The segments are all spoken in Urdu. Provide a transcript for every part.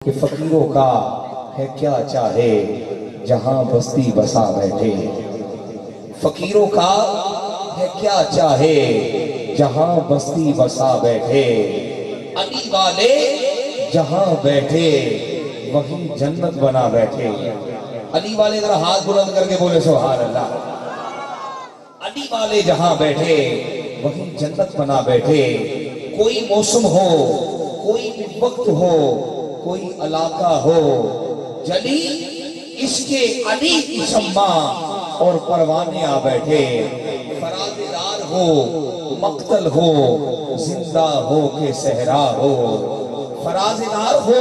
کہ فقیروں کا ہے کیا چاہے جہاں بستی بسا بیٹھے، فقیروں کا ہے کیا چاہے جہاں بستی بسا بیٹھے، علی والے جہاں بیٹھے وہیں جنت بنا بیٹھے۔ علی والے ذرا ہاتھ بلند کر کے بولے سبحان اللہ۔ علی والے جہاں بیٹھے وہیں جنت بنا بیٹھے۔ کوئی موسم ہو، کوئی بھی وقت ہو، کوئی علاقہ ہو، جلی عشق علی کی شمع اور پروانے آ بیٹھے۔ فرازدار ہو مقتل ہو زندہ ہو کہ صحرا ہو، فرازدار ہو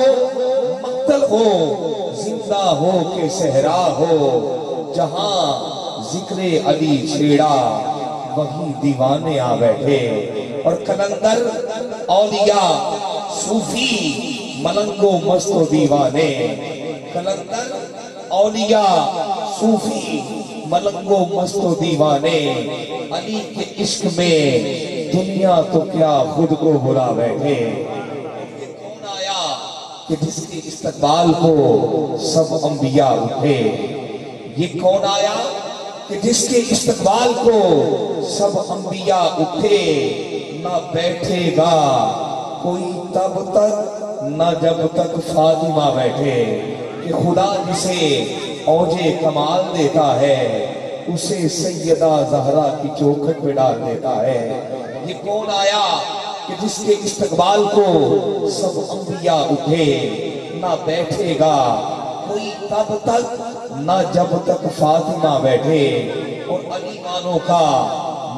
مقتل ہو زندہ ہو کہ صحرا ہو، جہاں ذکر علی چھیڑا وہیں دیوانے آ بیٹھے۔ اور کلندر اولیاء صوفی ملنگ و مست و دیوانے، کلندر اولیاء صوفی ملنگ و مست و دیوانے، علی کے عشق میں دنیا تو کیا خود کو بھلا بیٹھے۔ کون آیا کہ جس کے استقبال کو سب انبیاء اٹھے، یہ کون آیا کہ جس کے استقبال کو سب انبیاء اٹھے، نہ بیٹھے گا کوئی تب تک نہ جب تک فاطمہ بیٹھے، کہ خدا جسے اوج کمال دیتا ہے اسے سیدہ زہرا کی چوکھٹ پہ ڈال دیتا ہے۔ یہ کون آیا کہ جس کے استقبال کو سب انبیاء اٹھے، نہ بیٹھے گا کوئی تب تک نہ جب تک فاطمہ بیٹھے۔ اور علی وانوں کا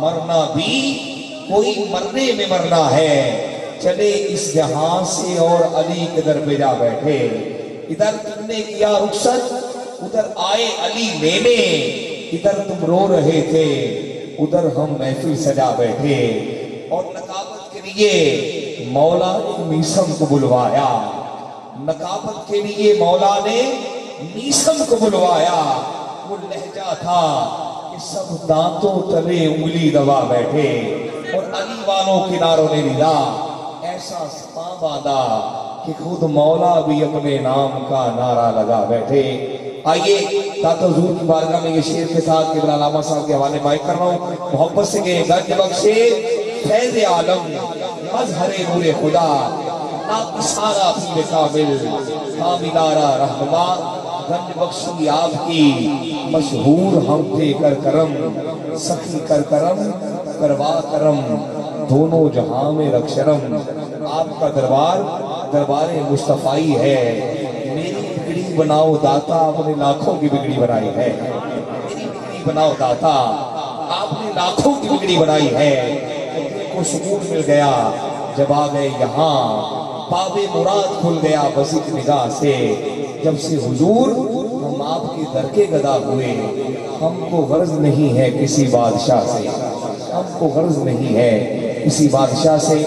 مرنا بھی کوئی مرنے میں مرنا ہے، چلے اس جہاں سے اور علی کے در پہ جا بیٹھے۔ ادھر تم نے کیا رخصت ادھر آئے علی لینے، ادھر تم رو رہے تھے ادھر ہم محفل سجا بیٹھے۔ اور نقابت کے لیے مولا نے میسم کو بلوایا، نقابت کے لیے مولا نے میسم کو بلوایا۔ وہ لہجہ تھا کہ سب دانتوں تلے انگلی دبا بیٹھے، اور علی والوں کناروں نے ملا ایسا سپا باندھا کہ خود مولا بھی اپنے نام کا نعرہ لگا بیٹھے۔ آئیے داتا حضور کی بارگاہ میں یہ شعر کے ساتھ قبلہ علامہ صاحب کے حوالے مائک کر رہا ہوں، محبت سے کہ گنج بخشے فیض عالم مظہر نور خدا، ناقصانہ پیر کامل کاملارہ رہنما، گنج بخشی آپ کی مشہور ہم تھے کر کرم، سخی کر کرم کروا کرم، دونوں جہاں میں رکھ شرم۔ آپ کا دربار دربار مصطفی ہے، میری بگڑی بناؤ داتا آپ نے لاکھوں کی بگڑی بنائی ہے، میری بگڑی بناؤ داتا آپ نے لاکھوں کی بگڑی بنائی ہے۔ دل کو سکون مل گیا جب آ گئے یہاں، باب مراد کھل گیا بس ایک نگاہ سے، جب سے حضور ہم آپ کے در کے گدا ہوئے۔ ہم کو غرض نہیں ہے کسی بادشاہ سے، ہم کو غرض نہیں ہے کسی بادشاہ سے۔